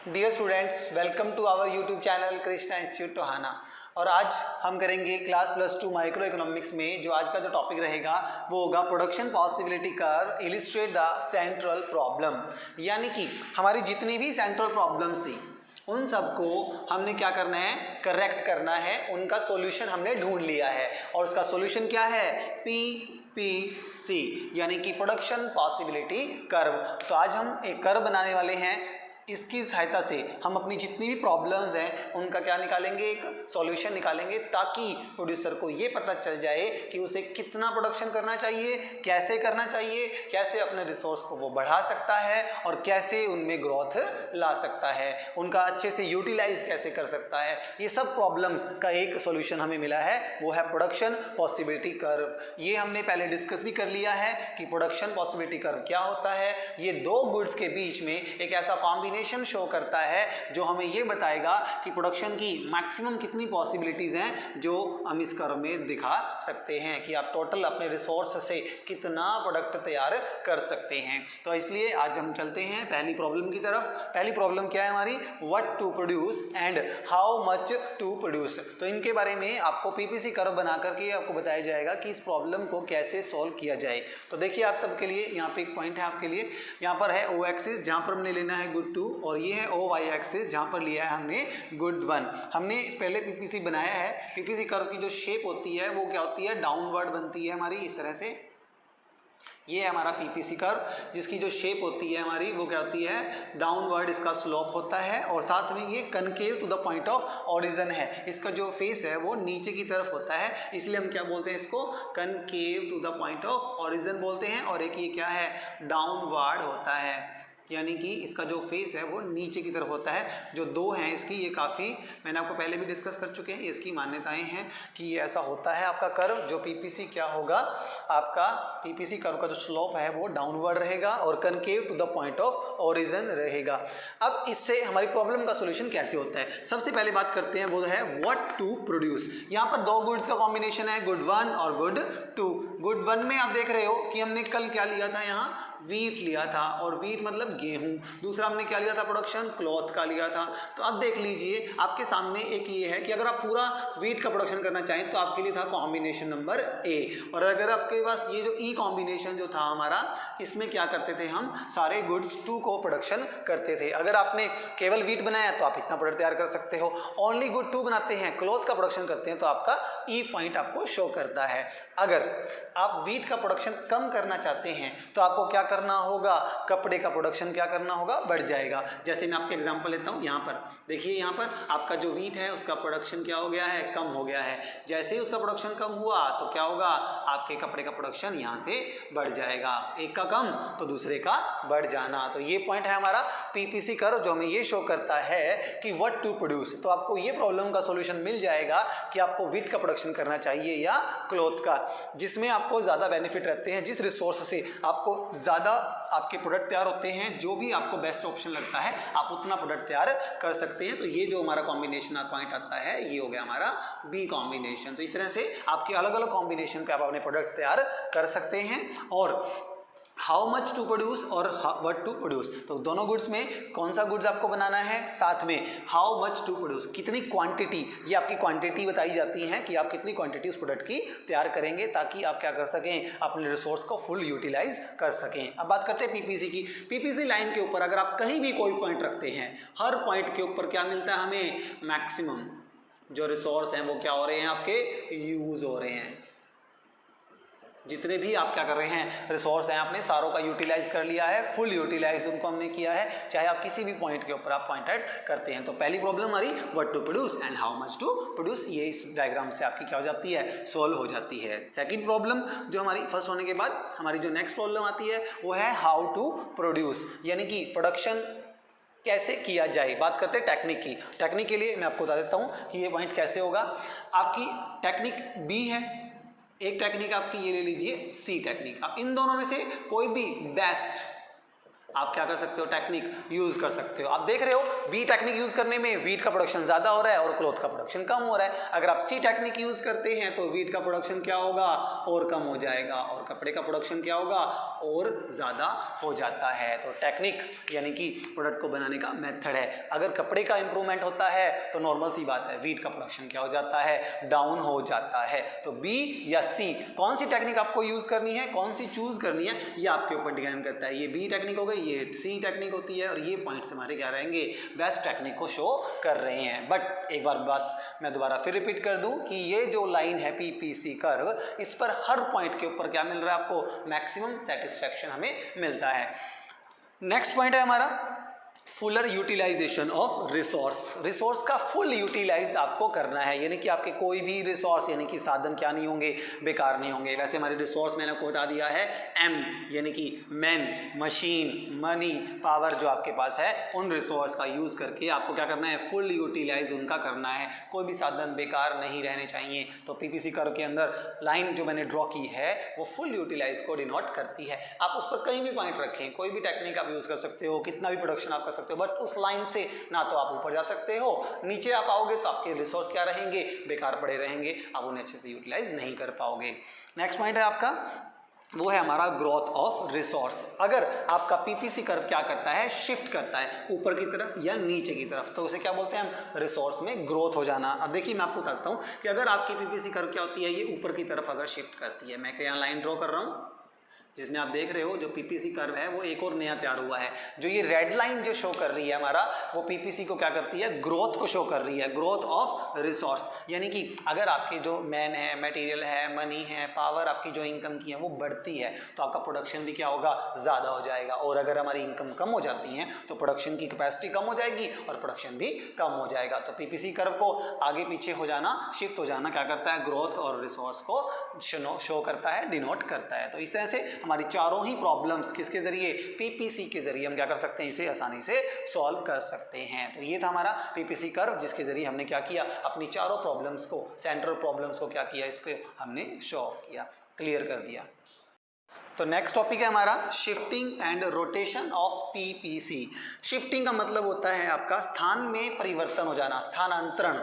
Dear students, welcome to our YouTube channel Krishna institute Tohana. और आज हम करेंगे क्लास +2 माइक्रो इकोनॉमिक्स में जो आज का जो टॉपिक रहेगा वो होगा production possibility curve illustrate the central problem. यानी कि हमारी जितनी भी सेंट्रल प्रॉब्लम्स थी उन सबको हमने क्या करना है, करेक्ट करना है, उनका सॉल्यूशन हमने ढूंढ लिया है। और उसका सॉल्यूशन क्या है, PPC यानी कि प्रोडक्शन पॉसिबिलिटी कर्व। तो आज हम एक कर्व बनाने वाले हैं, इसकी सहायता से हम अपनी जितनी भी प्रॉब्लम्स हैं उनका क्या निकालेंगे, एक सॉल्यूशन निकालेंगे, ताकि प्रोड्यूसर को ये पता चल जाए कि उसे कितना प्रोडक्शन करना चाहिए, कैसे करना चाहिए, कैसे अपने रिसोर्स को वो बढ़ा सकता है और कैसे उनमें ग्रोथ ला सकता है, उनका अच्छे से यूटिलाइज कैसे कर सकता है। ये सब प्रॉब्लम्स का एक सॉल्यूशन हमें मिला है, वो है प्रोडक्शन पॉसिबिलिटी कर्व। ये हमने पहले डिस्कस भी कर लिया है कि प्रोडक्शन पॉसिबिलिटी कर्व क्या होता है। ये दो गुड्स के बीच में एक ऐसा कॉम्बिनेशन शो करता है जो हमें ये बताएगा कि प्रोडक्शन की मैक्सिमम कितनी पॉसिबिलिटीज हैं जो हम इस कर्व में दिखा सकते हैं कि आप टोटल अपने रिसोर्स से कितना प्रोडक्ट तैयार कर सकते हैं। तो इसलिए आज हम चलते हैं पहली प्रॉब्लम की तरफ। पहली प्रॉब्लम क्या है हमारी, what to produce and how much to produce. तो इनके बारे में आपको पीपीसी कर्व बना करके आपको बताया जाएगा कि इस प्रॉब्लम को कैसे सॉल्व किया जाए। तो देखिए आप सबके लिए यहाँ पे एक पॉइंट है आपके लिए, यहाँ पर है ओ एक्सिस जहाँ पर हमने लेना है गुड 2 और ये है ओ वाई एक्सिस जहाँ पर लिया है हमने गुड 1। हमने पहले पीपीसी बनाया है। पीपीसी कर्व की जो शेप होती है वो क्या होती है, डाउनवर्ड बनती है हमारी इस तरह से। ये है हमारा पीपीसी कर्व जिसकी जो शेप होती है हमारी वो क्या होती है, डाउनवर्ड इसका स्लोप होता है और साथ में ये concave to the point of origin है। इसका जो फेस है वो नीचे की तरफ होता है, इसलिए हम क्या बोलते हैं इसको, concave to the point of origin बोलते हैं। और एक ये क्या है, डाउनवर्ड होता है, यानी कि इसका जो फेस है वो नीचे की तरफ होता है। जो दो हैं इसकी, ये काफ़ी मैंने आपको पहले भी डिस्कस कर चुके हैं, इसकी मान्यताएं हैं कि ये ऐसा होता है आपका कर्व। जो पीपीसी क्या होगा, आपका पीपीसी कर्व का जो स्लोप है वो डाउनवर्ड रहेगा और concave to the point of origin रहेगा। अब इससे हमारी प्रॉब्लम का सोल्यूशन कैसे होता है, सबसे पहले बात करते हैं, वो है व्हाट टू प्रोड्यूस। यहाँ पर दो गुड्स का कॉम्बिनेशन है, गुड 1 और गुड 2। गुड 1 में आप देख रहे हो कि हमने कल क्या लिया था, यहाँ वीट लिया था, और वीट मतलब गेहूं। दूसरा हमने क्या लिया था, प्रोडक्शन क्लॉथ का लिया था। तो अब देख लीजिए आपके सामने एक ये है कि अगर आप पूरा वीट का प्रोडक्शन करना चाहें तो आपके लिए था कॉम्बिनेशन नंबर ए। और अगर आपके पास ये जो ई कॉम्बिनेशन जो था हमारा, इसमें क्या करते थे हम, सारे गुड्स 2 को प्रोडक्शन करते थे। अगर आपने केवल वीट बनाया तो आप इतना प्रोडक्ट तैयार कर सकते हो, ओनली गुड 2 बनाते हैं, क्लॉथ का प्रोडक्शन करते हैं, तो आपका ई पॉइंट आपको शो करता है। अगर आप वीट का प्रोडक्शन कम करना चाहते हैं तो आपको क्या करना होगा, कपड़े का प्रोडक्शन क्या करना होगा, बढ़ जाएगा। जैसे मैं आपके एग्जांपल लेता हूँ, यहाँ पर देखिए, यहाँ पर आपका जो वीट है उसका प्रोडक्शन क्या हो गया है, कम हो गया है। जैसे ही उसका प्रोडक्शन कम हुआ तो क्या होगा, आपके कपड़े का प्रोडक्शन यहाँ से बढ़ जाएगा। एक का कम तो दूसरे का बढ़ जाना। तो ये पॉइंट है हमारा पीपीसी कर्व जो हमें ये शो करता है कि व्हाट टू प्रोड्यूस। तो आपको ये प्रॉब्लम का सोल्यूशन मिल जाएगा कि आपको वीट का प्रोडक्शन करना चाहिए या क्लॉथ का, जिसमें आपको ज़्यादा बेनिफिट रहते हैं, जिस रिसोर्स से आपको ज़्यादा आपके प्रोडक्ट तैयार होते हैं, जो भी आपको बेस्ट ऑप्शन लगता है आप उतना प्रोडक्ट तैयार कर सकते हैं। तो ये जो हमारा कॉम्बिनेशन पॉइंट आता है ये हो गया हमारा बी कॉम्बिनेशन। तो इस तरह से आपके अलग अलग कॉम्बिनेशन पे आप अपने प्रोडक्ट तैयार कर सकते हैं। और हाउ मच टू प्रोड्यूस और व्हाट टू प्रोड्यूस, तो दोनों गुड्स में कौन सा गुड्स आपको बनाना है, साथ में हाउ मच टू प्रोड्यूस, कितनी क्वांटिटी, ये आपकी क्वांटिटी बताई जाती है कि आप कितनी क्वांटिटी उस प्रोडक्ट की तैयार करेंगे, ताकि आप क्या कर सकें, अपने रिसोर्स को फुल यूटिलाइज कर सकें। अब बात करते हैं पीपीसी की। पीपीसी लाइन के ऊपर अगर आप कहीं भी कोई पॉइंट रखते हैं, हर पॉइंट के ऊपर क्या मिलता है हमें, मैक्सिमम जो रिसोर्स हैं वो क्या हो रहे हैं, आपके यूज हो रहे हैं। जितने भी आप क्या कर रहे हैं, रिसोर्स हैं, आपने सारों का यूटिलाइज कर लिया है, फुल यूटिलाइज उनको हमने किया है, चाहे आप किसी भी पॉइंट के ऊपर आप पॉइंट आउट करते हैं। तो पहली प्रॉब्लम हमारी what to produce and how much to produce, ये इस डायग्राम से आपकी क्या हो जाती है, सोल्व हो जाती है। सेकंड प्रॉब्लम जो हमारी फर्स्ट होने के बाद हमारी जो नेक्स्ट प्रॉब्लम आती है वो है हाउ टू प्रोड्यूस, यानी कि प्रोडक्शन कैसे किया जाए। बात करते हैं टेक्निक की। टेक्निक के लिए मैं आपको बता देता हूँ कि ये पॉइंट कैसे होगा। आपकी टेक्निक बी है, एक टेक्निक आपकी ये ले लीजिए सी टेक्निक। आप इन दोनों में से कोई भी बेस्ट आप क्या कर सकते हो, टेक्निक यूज कर सकते हो। आप देख रहे हो बी टेक्निक यूज करने में वीट का प्रोडक्शन ज्यादा हो रहा है और क्लॉथ का प्रोडक्शन कम हो रहा है। अगर आप सी टेक्निक यूज करते हैं तो वीट का प्रोडक्शन क्या होगा, और कम हो जाएगा, और कपड़े का प्रोडक्शन क्या होगा, और ज्यादा हो जाता है। तो टेक्निक यानी कि प्रोडक्ट को बनाने का मेथड है। अगर कपड़े का इंप्रूवमेंट होता है तो नॉर्मल सी बात है, वीट का प्रोडक्शन क्या हो जाता है, डाउन हो जाता है। तो बी या सी, कौन सी टेक्निक आपको यूज करनी है, कौन सी चूज करनी है, ये आपके ऊपर डिपेंड करता है। ये बी टेक्निक हो गई, ये सी टेक्निक होती है, और ये पॉइंट्स हमारे क्या रहेंगे, बेस्ट टेक्निक को शो कर रहे हैं। बट एक बार बात मैं दोबारा फिर रिपीट कर दूं कि ये जो लाइन है पीपीसी कर्व, इस पर हर पॉइंट के ऊपर क्या मिल रहा है आपको, मैक्सिमम सेटिस्फैक्शन हमें मिलता है। नेक्स्ट पॉइंट है हमारा fuller utilisation of resource. Resource का फुल यूटिलाइज आपको करना है, यानी कि आपके कोई भी रिसोर्स यानी कि साधन क्या नहीं होंगे, बेकार नहीं होंगे। वैसे हमारे रिसोर्स मैंने आपको बता दिया है एम, यानी कि मैन, मशीन, मनी, पावर जो आपके पास है, उन रिसोर्स का यूज करके आपको क्या करना है, फुल यूटिलाइज उनका करना है। कोई भी साधन बेकार नहीं रहने चाहिए। तो पीपीसी कर्व के अंदर लाइन जो मैंने ड्रॉ की है वो फुल यूटिलाइज को डिनोट करती है। आप उस पर कहीं भी पॉइंट रखें, कोई भी टेक्निक आप यूज कर सकते हो, कितना भी प्रोडक्शन आप कर सकते हो, बट उस लाइन से ना तो आप ऊपर जा सकते हो, नीचे आप आओगे तो आपके रिसोर्स क्या रहेंगे, बेकार पड़े रहेंगे, आप उन्हें अच्छे से यूटिलाइज नहीं कर पाओगे। नेक्स्ट पॉइंट है आपका, वो है हमारा ग्रोथ ऑफ रिसोर्स। अगर आपका पीपीसी कर्व क्या करता है, शिफ्ट करता है ऊपर की तरफ या नीचे की तरफ, तो उसे क्या बोलते हैं हम, रिसोर्स में ग्रोथ हो जाना। अब देखिए मैं आपको बताता हूँ कि अगर आपकी पीपीसी कर्व क्या होती है, ये ऊपर की तरफ अगर शिफ्ट करती है, मैं यहाँ लाइन ड्रॉ कर रहा हूँ जिसमें आप देख रहे हो जो पीपीसी कर्व है वो एक और नया तैयार हुआ है। जो ये रेड लाइन जो शो कर रही है हमारा, वो पीपीसी को क्या करती है, ग्रोथ को शो कर रही है, ग्रोथ ऑफ रिसोर्स। यानी कि अगर आपके जो मैन है, मटेरियल है, मनी है, पावर, आपकी जो इनकम की है वो बढ़ती है तो आपका प्रोडक्शन भी क्या होगा, ज़्यादा हो जाएगा। और अगर हमारी इनकम कम हो जाती है तो प्रोडक्शन की कैपेसिटी कम हो जाएगी और प्रोडक्शन भी कम हो जाएगा। तो पीपीसी कर्व को आगे पीछे हो जाना, शिफ्ट हो जाना क्या करता है, ग्रोथ और रिसोर्स को शो करता है, डिनोट करता है। तो इस तरह से हमारी चारों ही प्रॉब्लम्स किसके जरिए, पीपीसी के जरिए हम क्या कर सकते हैं, इसे आसानी से सॉल्व कर सकते हैं। तो ये था हमारा पीपीसी कर्व जिसके जरिए हमने क्या किया, अपनी चारों प्रॉब्लम्स को, सेंट्रल प्रॉब्लम्स को क्या किया, इसको हमने शो ऑफ किया, क्लियर कर दिया। तो नेक्स्ट टॉपिक है हमारा shifting and rotation of PPC. Shifting का मतलब होता है आपका स्थान में परिवर्तन हो जाना, स्थानांतरण,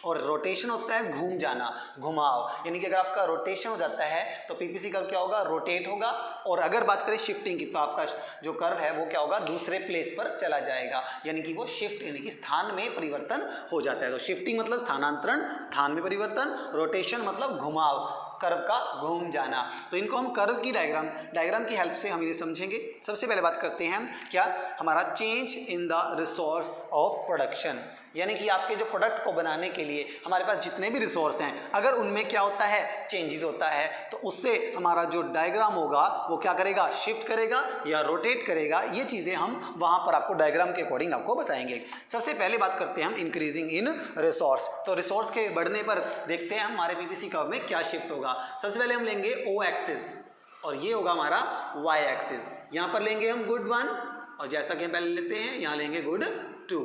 और रोटेशन होता है घूम जाना, घुमाव। यानी कि अगर आपका रोटेशन हो जाता है तो पीपीसी कर्व क्या होगा, रोटेट होगा। और अगर बात करें शिफ्टिंग की तो आपका जो कर्व है वो क्या होगा, दूसरे प्लेस पर चला जाएगा, यानी कि वो शिफ्ट यानी कि स्थान में परिवर्तन हो जाता है। तो शिफ्टिंग मतलब स्थानांतरण, स्थान में परिवर्तन, रोटेशन मतलब घुमाव, कर्व का घूम जाना। तो इनको हम कर्व की डायग्राम की हेल्प से हम इन्हें समझेंगे। सबसे पहले बात करते हैं क्या, हमारा change in the resource of production, यानी कि आपके जो प्रोडक्ट को बनाने के लिए हमारे पास जितने भी रिसोर्स हैं, अगर उनमें क्या होता है, चेंजेस होता है, तो उससे हमारा जो डायग्राम होगा वो क्या करेगा, शिफ्ट करेगा या रोटेट करेगा। ये चीज़ें हम वहाँ पर आपको डायग्राम के अकॉर्डिंग आपको बताएंगे। सबसे पहले बात करते हैं हम इंक्रीजिंग इन रिसोर्स। तो रिसोर्स के बढ़ने पर देखते हैं हमारे पीपीसी कर्व में क्या शिफ्ट होगा। सबसे पहले हम लेंगे ओ एक्सिस और ये होगा हमारा वाई एक्सिस। यहाँ पर लेंगे हम गुड 1 और जैसा कि हम पहले लेते हैं यहाँ लेंगे गुड 2।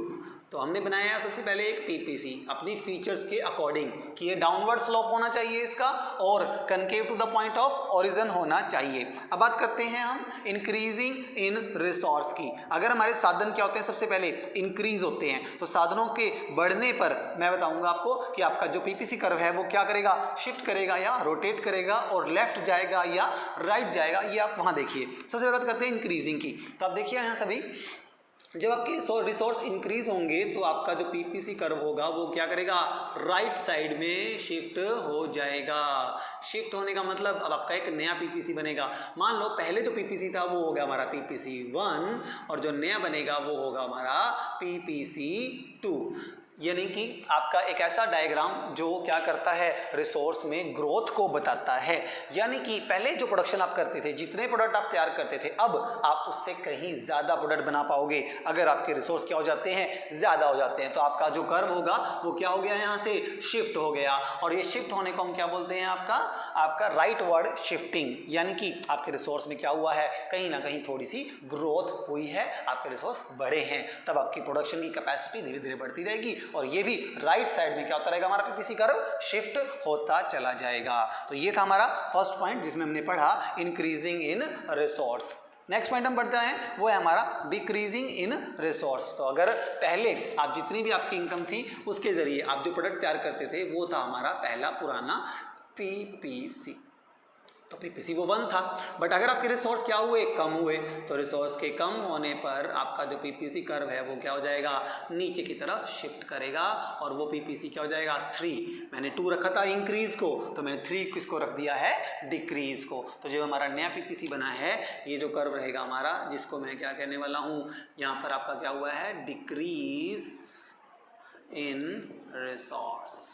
तो हमने बनाया सबसे पहले एक पीपीसी अपनी फीचर्स के अकॉर्डिंग कि ये डाउनवर्ड स्लोप होना चाहिए इसका और concave to the point of origin होना चाहिए। अब बात करते हैं हम इंक्रीजिंग इन रिसोर्स की। अगर हमारे साधन क्या होते हैं, सबसे पहले इंक्रीज होते हैं, तो साधनों के बढ़ने पर मैं बताऊंगा आपको कि आपका जो पीपीसी कर्व है वो क्या करेगा, शिफ्ट करेगा या रोटेट करेगा और लेफ्ट जाएगा या राइट जाएगा, ये आप वहां देखिए। सबसे पहले बात करते हैं इंक्रीजिंग की। तो आप देखिए यहाँ सभी, जब आपके रिसोर्स इंक्रीज होंगे तो आपका जो पीपीसी कर्व होगा वो क्या करेगा, राइट साइड में शिफ्ट हो जाएगा। शिफ्ट होने का मतलब अब आपका एक नया पीपीसी बनेगा। मान लो पहले जो पीपीसी था वो हो गया हमारा पीपीसी 1 और जो नया बनेगा वो होगा हमारा पीपीसी 2। यानी कि आपका एक ऐसा डायग्राम जो क्या करता है, रिसोर्स में ग्रोथ को बताता है। यानी कि पहले जो प्रोडक्शन आप करते थे, जितने प्रोडक्ट आप तैयार करते थे, अब आप उससे कहीं ज़्यादा प्रोडक्ट बना पाओगे अगर आपके रिसोर्स क्या हो जाते हैं, ज़्यादा हो जाते हैं। तो आपका जो कर्व होगा वो क्या हो गया, यहाँ से शिफ्ट हो गया। और ये शिफ्ट होने को हम क्या बोलते हैं, आपका राइट वर्ड शिफ्टिंग। यानी कि आपके रिसोर्स में क्या हुआ है, कहीं ना कहीं थोड़ी सी ग्रोथ हुई है, आपके रिसोर्स बढ़े हैं, तब आपकी प्रोडक्शन की कैपेसिटी धीरे धीरे बढ़ती रहेगी और ये भी राइट साइड में क्या होता रहेगा, हमारा पीपीसी कर्व शिफ्ट होता चला जाएगा। तो ये था हमारा फर्स्ट पॉइंट जिसमें हमने पढ़ा increasing in resource. Next point हम पढ़ते हैं, वो है हमारा डिक्रीजिंग इन रिसोर्स। तो अगर पहले आप जितनी भी आपकी इनकम थी उसके जरिए आप जो प्रोडक्ट तैयार करते थे वो था हमारा पहला पुराना पीपीसी। तो पीपीसी वो 1 था, बट अगर आपके रिसोर्स क्या हुए, कम हुए, तो रिसोर्स के कम होने पर आपका जो पीपीसी कर्व है वो क्या हो जाएगा, नीचे की तरफ शिफ्ट करेगा और वो पीपीसी क्या हो जाएगा 3। मैंने 2 रखा था इंक्रीज को, तो मैंने 3 किसको रख दिया है, डिक्रीज को। तो जो हमारा नया पीपीसी बना है ये जो कर्व रहेगा हमारा, जिसको मैं क्या कहने वाला हूँ, यहाँ पर आपका क्या हुआ है, डिक्रीज इन रिसोर्स,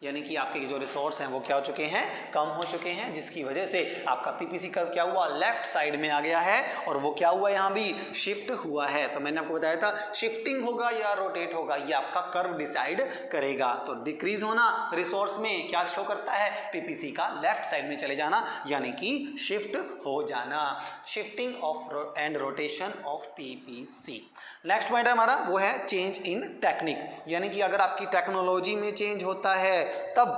यानी कि आपके जो रिसोर्स हैं वो क्या हो चुके हैं, कम हो चुके हैं, जिसकी वजह से आपका पीपीसी कर्व क्या हुआ, लेफ्ट साइड में आ गया है और वो क्या हुआ, यहाँ भी शिफ्ट हुआ है। तो मैंने आपको बताया था शिफ्टिंग होगा या रोटेट होगा ये आपका कर्व डिसाइड करेगा। तो डिक्रीज होना रिसोर्स में क्या शो करता है, पीपीसी का लेफ्ट साइड में चले जाना, यानी कि शिफ्ट हो जाना, shifting of and rotation of PPC. Next point है हमारा वो है चेंज इन टेक्निक, यानी कि अगर आपकी टेक्नोलॉजी में चेंज होता है तब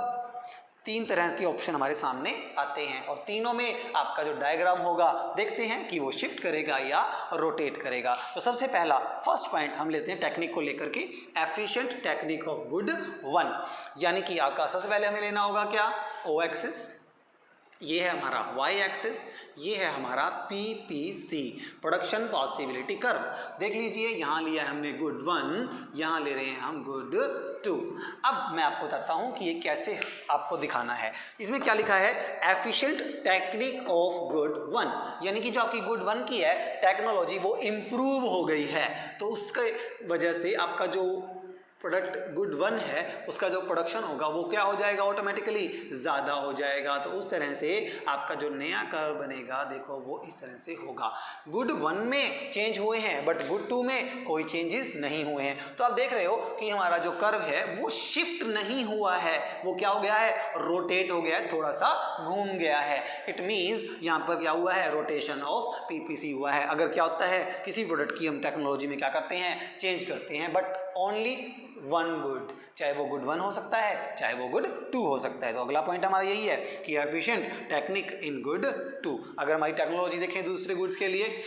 3 तरह के ऑप्शन हमारे सामने आते हैं और तीनों में आपका जो डायग्राम होगा देखते हैं कि वो शिफ्ट करेगा या रोटेट करेगा। तो सबसे पहला फर्स्ट पॉइंट हम लेते हैं टेक्निक को लेकर के, एफिशिएंट टेक्निक ऑफ गुड 1, यानी कि आपका सबसे पहले हमें लेना होगा क्या, ओ एक्सिस, ये है हमारा y एक्सिस, ये है हमारा PPC प्रोडक्शन पॉसिबिलिटी कर्व। देख लीजिए यहाँ लिया है हमने गुड 1, यहाँ ले रहे हैं हम गुड 2। अब मैं आपको बताता हूँ कि ये कैसे आपको दिखाना है। इसमें क्या लिखा है, एफिशिएंट टेक्निक ऑफ गुड 1, यानी कि जो आपकी गुड 1 की है टेक्नोलॉजी वो इम्प्रूव हो गई है, तो उसके वजह से आपका जो प्रोडक्ट गुड 1 है उसका जो प्रोडक्शन होगा वो क्या हो जाएगा, ऑटोमेटिकली ज़्यादा हो जाएगा। तो उस तरह से आपका जो नया कर्व बनेगा देखो वो इस तरह से होगा। गुड 1 में चेंज हुए हैं बट गुड 2 में कोई चेंजेस नहीं हुए हैं। तो आप देख रहे हो कि हमारा जो कर्व है वो शिफ्ट नहीं हुआ है, वो क्या हो गया है, रोटेट हो गया है, थोड़ा सा घूम गया है। इट मीन्स यहाँ पर क्या हुआ है, रोटेशन ऑफ पीपीसी हुआ है। अगर क्या होता है किसी प्रोडक्ट की हम टेक्नोलॉजी में क्या करते हैं, चेंज करते हैं, बट ओनली 1 गुड, चाहे वो गुड 1 हो सकता है चाहे वो गुड 2 हो सकता है। तो अगला पॉइंट हमारा यही है कि एफिशिएंट टेक्निक इन गुड 2। अगर हमारी टेक्नोलॉजी देखें दूसरे गुड्स के लिए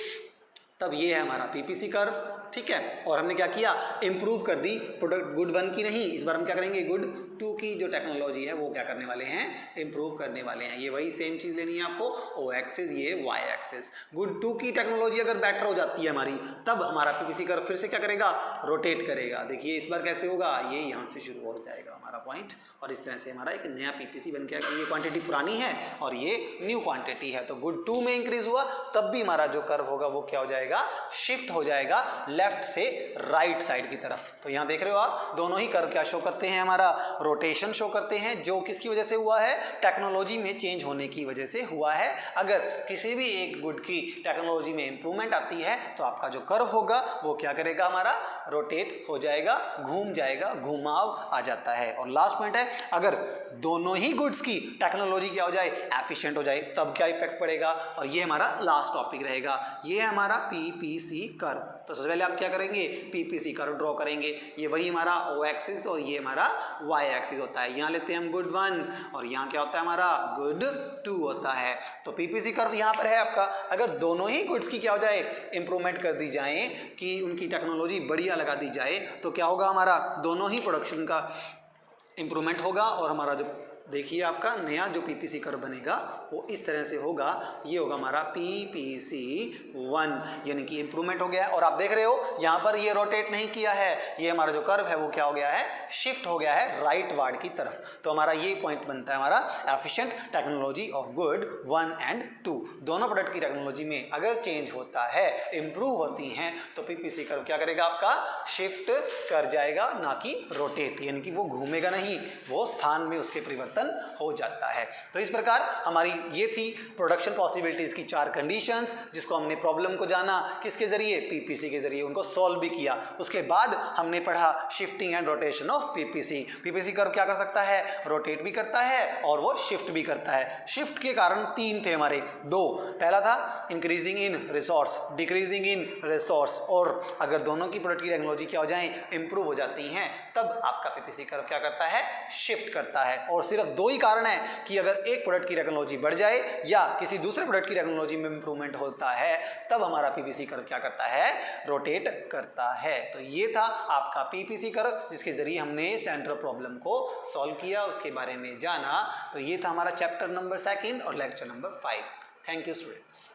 तब ये है हमारा पीपीसी कर्व, ठीक है, और हमने क्या किया, इंप्रूव कर दी प्रोडक्ट गुड 1 की नहीं, इस बार हम क्या करेंगे, गुड 2 की जो टेक्नोलॉजी है वो क्या करने वाले हैं, इंप्रूव करने वाले हैं। ये वही सेम चीज़ लेनी है आपको, ओ एक्सिस, ये वाई एक्सिस। गुड 2 की टेक्नोलॉजी अगर बेटर हो जाती है हमारी तब हमारा पीपीसी कर्व फिर से क्या करेगा, रोटेट करेगा। देखिए इस बार कैसे होगा, ये यहाँ से शुरू हो जाएगा हमारा पॉइंट और इस तरह से हमारा एक नया पीपीसी बन गया कि ये क्वांटिटी पुरानी है और ये न्यू क्वांटिटी है। तो गुड 2 में इंक्रीज हुआ तब भी हमारा जो कर्व होगा वो क्या हो जाएगा, शिफ्ट हो जाएगा लेफ्ट से राइट साइड की तरफ। तो यहाँ देख रहे हो आप दोनों ही कर्व क्या शो करते हैं, हमारा रोटेशन शो करते हैं, जो किसकी वजह से हुआ है, टेक्नोलॉजी में चेंज होने की वजह से हुआ है। अगर किसी भी एक गुड की टेक्नोलॉजी में इंप्रूवमेंट आती है तो आपका जो कर्व होगा वो क्या करेगा, हमारा रोटेट हो जाएगा, घूम जाएगा, घुमाव आ जाता है। और लास्ट पॉइंट है, अगर दोनों ही गुड्स की टेक्नोलॉजी क्या हो जाए, एफिशिएंट हो जाए, तब क्या इफेक्ट पड़ेगा। और ये हमारा लास्ट टॉपिक रहेगा, ये है हमारा पीपीसी कर्व। तो सबसे पहले आप क्या करेंगे, पीपीसी कर्व ड्रॉ करेंगे। ये वही हमारा ओ एक्सिस और ये हमारा वाई एक्सिस होता है। यहाँ लेते हैं हम गुड 1 और यहाँ क्या होता है, हमारा गुड 2 होता है। तो पीपीसी कर्व यहाँ पर है आपका। अगर दोनों ही गुड्स की क्या हो जाए, इंप्रूवमेंट कर दी जाए, कि उनकी टेक्नोलॉजी बढ़िया लगा दी जाए, तो क्या होगा, हमारा दोनों ही प्रोडक्शन का इंप्रूवमेंट होगा और हमारा जो देखिए आपका नया जो पीपीसी कर्व बनेगा वो इस तरह से होगा। ये होगा हमारा पीपीसी 1, यानी कि इंप्रूवमेंट हो गया है। और आप देख रहे हो यहाँ पर ये रोटेट नहीं किया है, ये हमारा जो कर्व है वो क्या हो गया है, शिफ्ट हो गया है राइट वार्ड की तरफ। तो हमारा ये पॉइंट बनता है हमारा efficient technology of good 1 and 2। दोनों प्रोडक्ट की टेक्नोलॉजी में अगर चेंज होता है, इंप्रूव होती हैं, तो पीपीसी कर्व क्या करेगा, आपका शिफ्ट कर जाएगा, ना कि रोटेट, यानी कि वो घूमेगा नहीं, वो स्थान में उसके परिवर्तन हो जाता है। तो इस प्रकार हमारी ये थी प्रोडक्शन पॉसिबिलिटीज की 4 कंडीशंस, जिसको हमने प्रॉब्लम को जाना किसके जरिए, पीपीसी के जरिए, उनको सॉल्व भी किया। उसके बाद हमने पढ़ा shifting and rotation of PPC. PPC curve क्या कर सकता है, रोटेट भी करता है और वो शिफ्ट भी करता है। शिफ्ट के कारण 3 थे हमारे, 2, पहला था increasing in resource, decreasing in resource, और अगर दोनों की प्रोडक्ट की टेक्नोलॉजी क्या हो जाए, इंप्रूव हो जाती हैं, तब आपका पीपीसी कर्व क्या करता है, शिफ्ट करता है। और सिर्फ सिर्फ दो ही कारण है कि अगर एक प्रोडक्ट की टेक्नोलॉजी बढ़ जाए या किसी दूसरे प्रोडक्ट की टेक्नोलॉजी में इंप्रूवमेंट होता है, तब हमारा पीपीसी कर्व क्या करता है, रोटेट करता है। तो ये था आपका पीपीसी कर्व, जिसके जरिए हमने सेंट्रल प्रॉब्लम को सॉल्व किया, उसके बारे में जाना। तो ये था हमारा चैप्टर नंबर 2 और lecture number 5। Thank you students.